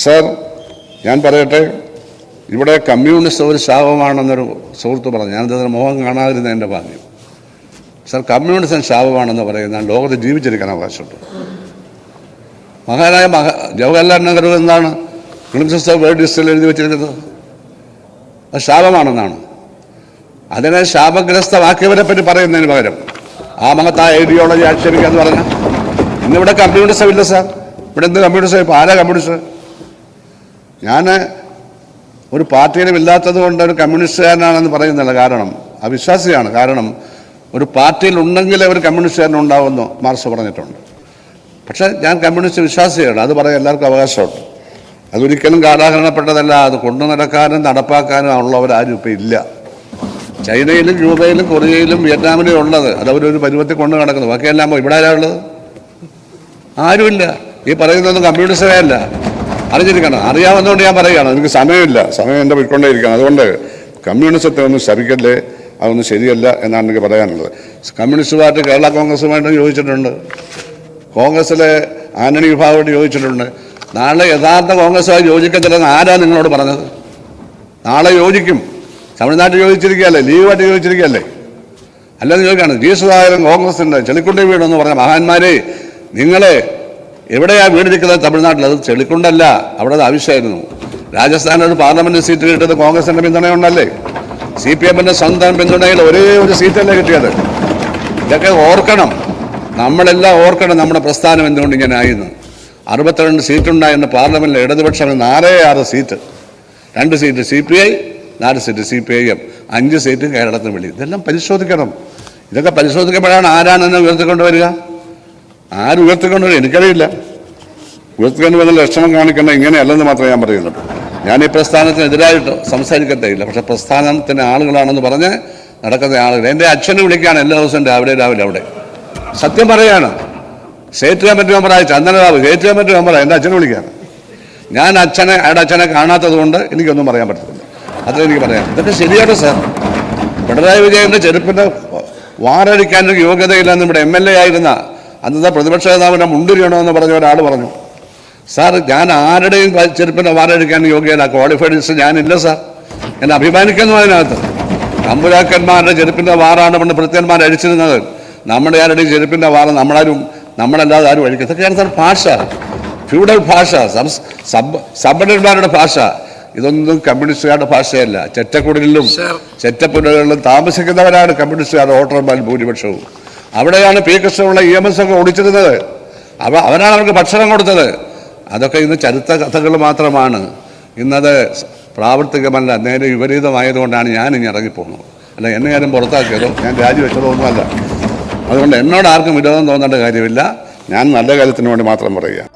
Sir, ഞാൻ പറയട്ടെ, ഇവിടെ കമ്മ്യൂണിസ്റ്റ് ഒരു ശാപമാണെന്നൊരു സുഹൃത്ത് പറഞ്ഞു. ഞാനതിന് മുഖം കാണാതിരുന്ന എൻ്റെ ഭാഗ്യം. സർ, കമ്മ്യൂണിസം ശാപമാണെന്ന് പറയുന്ന ലോകത്ത് ജീവിച്ചിരിക്കാൻ അവകാശമുണ്ട്. മഹാനായ ജവഹർലാൽ നെഹ്റു എന്താണ് പ്രിൻസസ് ഓഫ് വേൾഡ് ഹിസ്റ്ററിയിൽ എഴുതി വെച്ചിരിക്കുന്നത്? അത് ശാപമാണെന്നാണ്. അതിനെ ശാപഗ്രസ്തമാക്കിയവരെ പറ്റി പറയുന്നതിന് പകരം ആ മഹത്തായ ഐഡിയോളജി ആക്ഷേപിക്കാന്ന് പറഞ്ഞാൽ ഇന്നിവിടെ കമ്മ്യൂണിസം ഇല്ല സാർ. ഇവിടെ എന്ത് കമ്മ്യൂണിസം? ഇപ്പോൾ ആരാ കമ്മ്യൂണിസ്റ്റ്? ഞാൻ ഒരു പാർട്ടിയിലും ഇല്ലാത്തത് കൊണ്ട് ഒരു കമ്മ്യൂണിസ്റ്റുകാരനാണെന്ന് പറയുന്നില്ല. കാരണം അവിശ്വാസിയാണ്. കാരണം ഒരു പാർട്ടിയിൽ ഉണ്ടെങ്കിലേ ഒരു കമ്മ്യൂണിസ്റ്റുകാരൻ ഉണ്ടാവുമെന്ന് മാർക്സ് പറഞ്ഞിട്ടുണ്ട്. പക്ഷേ ഞാൻ കമ്മ്യൂണിസ്റ്റ് വിശ്വാസിയാണ്. അത് പറയാൻ എല്ലാവർക്കും അവകാശമുണ്ട്. അതൊരിക്കലും കാലാഹരണപ്പെട്ടതല്ല. അത് കൊണ്ടു നടക്കാനും നടപ്പാക്കാനും ഉള്ളവരാരും ഇപ്പം ഇല്ല. ചൈനയിലും ക്യൂബയിലും കൊറിയയിലും വിയറ്റ്നാമിലും ഉള്ളത് അതവരൊരു പരുവത്തിൽ കൊണ്ടു നടക്കുന്നു. ബാക്കിയെല്ലാം ഇവിടെ ആരാ ഉള്ളത്? ആരുമില്ല. ഈ പറയുന്നതൊന്നും കമ്മ്യൂണിസ്റ്റേ അല്ല. അറിഞ്ഞിരിക്കണം. അറിയാവുന്നതുകൊണ്ട് ഞാൻ പറയുകയാണ്. എനിക്ക് സമയമില്ല. സമയം എൻ്റെ പോയിക്കൊണ്ടേയിരിക്കണം. അതുകൊണ്ട് കമ്മ്യൂണിസത്തെ ഒന്നും ശരിക്കല്ലേ, അതൊന്നും ശരിയല്ല എന്നാണ് എനിക്ക് പറയാനുള്ളത്. കമ്മ്യൂണിസ്റ്റ് പാർട്ടി കേരള കോൺഗ്രസുമായിട്ട് യോജിച്ചിട്ടുണ്ട്. കോൺഗ്രസ്സിലെ ആന്റണി വിഭാഗമായിട്ട് യോജിച്ചിട്ടുണ്ട്. നാളെ യഥാർത്ഥ കോൺഗ്രസുമായി യോജിക്കത്തില്ലെന്ന് ആരാ നിങ്ങളോട് പറഞ്ഞത്? നാളെ യോജിക്കും. തമിഴ്നാട്ടിൽ യോജിച്ചിരിക്കുകയല്ലേ, ലീഗുമായിട്ട് യോജിച്ചിരിക്കുകയല്ലേ? അല്ലെന്ന് ചോദിക്കുകയാണ്. ജി സുധാകരൻ കോൺഗ്രസിൻ്റെ ചെളിക്കുണ്ടി വീടെന്ന് പറഞ്ഞ മഹാന്മാരെ, നിങ്ങളെ എവിടെയാണ് വീടിരിക്കുന്നത്? തമിഴ്നാട്ടിൽ. അത് ചെളിക്കുണ്ടല്ല, അവിടെ അത് ആവശ്യമായിരുന്നു. രാജസ്ഥാനിൽ ഒരു പാർലമെന്റ് സീറ്റ് കിട്ടിയത് കോൺഗ്രസിൻ്റെ പിന്തുണയുണ്ടല്ലേ? CPM-ന്റെ സ്വന്തം പിന്തുണയിൽ ഒരേ ഒരു സീറ്റല്ലേ കിട്ടിയത്? ഇതൊക്കെ ഓർക്കണം. നമ്മളെല്ലാം ഓർക്കണം നമ്മുടെ പ്രസ്ഥാനം എന്തുകൊണ്ട് ഇങ്ങനെ ആയിരുന്നു. 62 സീറ്റുണ്ടായിരുന്ന പാർലമെന്റിൽ ഇടതുപക്ഷം 4-6 seat, 2 seat CPI, 4 seat CPIM, 5 seat കേരളത്തിന് വെളി. ഇതെല്ലാം പരിശോധിക്കണം. ഇതൊക്കെ പരിശോധിക്കപ്പെടാണ് ആരാണെന്ന് ഉയർത്തിക്കൊണ്ടുവരിക. ആര് ഉയർത്തിക്കൊണ്ടുവരിക എനിക്കറിയില്ല. ഉയർത്തിക്കൊണ്ട് വന്ന ലക്ഷണം കാണിക്കേണ്ട ഇങ്ങനെയല്ലെന്ന് മാത്രമേ ഞാൻ പറയുന്നുള്ളൂ. ഞാൻ ഈ പ്രസ്ഥാനത്തിനെതിരായിട്ട് സംസാരിക്കത്തേയില്ല. പക്ഷേ പ്രസ്ഥാനത്തിൻ്റെ ആളുകളാണെന്ന് പറഞ്ഞ് നടക്കുന്ന ആളുകൾ എൻ്റെ അച്ഛനെ വിളിക്കുകയാണ് എല്ലാ ദിവസവും രാവിലെ അവിടെ. സത്യം പറയുകയാണ്. സ്റ്റേറ്റ് കമ്മിറ്റി മെമ്പറായ ചന്ദനബാബു സ്റ്റേറ്റ് കമ്മിറ്റി മെമ്പറാണ്. എൻ്റെ അച്ഛനെ വിളിക്കുകയാണ്. ഞാൻ അയാളുടെ അച്ഛനെ കാണാത്തത് കൊണ്ട് എനിക്കൊന്നും പറയാൻ പറ്റത്തില്ല. അത്ര എനിക്ക് പറയാം. ഇതൊക്കെ ശരിയാണ് സാർ. പിണറായി വിജയൻ്റെ ചെരുപ്പിൻ്റെ വാറടിക്കാനൊരു യോഗ്യതയില്ലെന്ന് ഇവിടെ MLA ആയിരുന്ന അന്നത്തെ പ്രതിപക്ഷ നേതാവിനെ മുണ്ടിരിയണമെന്ന് പറഞ്ഞ ഒരാൾ പറഞ്ഞു. സാർ, ഞാൻ ആരുടെയും ചെരുപ്പിൻ്റെ വാറടിക്കാൻ യോഗ്യത ക്വാളിഫൈഡ് ലിസ്റ്റ് ഞാനില്ല സാർ. എന്നെ അഭിമാനിക്കുന്നു അതിനകത്ത്. തമ്പുരാക്കന്മാരുടെ ചെരുപ്പിൻ്റെ വാറാണ് പണ്ട് ഭൃത്യന്മാർ അഴിച്ചിരുന്നത്. നമ്മുടെ ആരുടെയും ചെരുപ്പിൻ്റെ വാറ നമ്മളല്ലാതെ ആരും അഴിക്കും. ഇതൊക്കെയാണ് സാർ ഭാഷ, ഫ്യൂഡൽ ഭാഷ, സമ്പന്നന്മാരുടെ ഭാഷ. ഇതൊന്നും കമ്മ്യൂണിസ്റ്റുകാരുടെ ഭാഷയല്ല. ചെറ്റക്കുടലിലും ചെറ്റപ്പുരകളിലും താമസിക്കുന്നവരാണ് കമ്മ്യൂണിസ്റ്റുകാർ വോട്ടർമാർ ഭൂരിപക്ഷവും. അവിടെയാണ് P. കൃഷ്ണപിള്ള EMS ഒക്കെ ഓടിച്ചിരുന്നത്. അവരാണ് അവർക്ക് ഭക്ഷണം കൊടുത്തത്. അതൊക്കെ ഇന്ന് ചരിത്ര കഥകൾ മാത്രമാണ്. ഇന്നത് പ്രാവർത്തികമല്ല. നേരെ വിപരീതമായതുകൊണ്ടാണ് ഞാൻ ഇനി ഇറങ്ങിപ്പോകുന്നത്. അല്ല, എന്നെ ആരും പുറത്താക്കിയതോ ഞാൻ രാജിവെച്ചതോ ഒന്നുമല്ല. അതുകൊണ്ട് എന്നോട് ആർക്കും വിരോധം തോന്നേണ്ട കാര്യമില്ല. ഞാൻ നല്ല കാര്യത്തിന് വേണ്ടി മാത്രം പറയുക.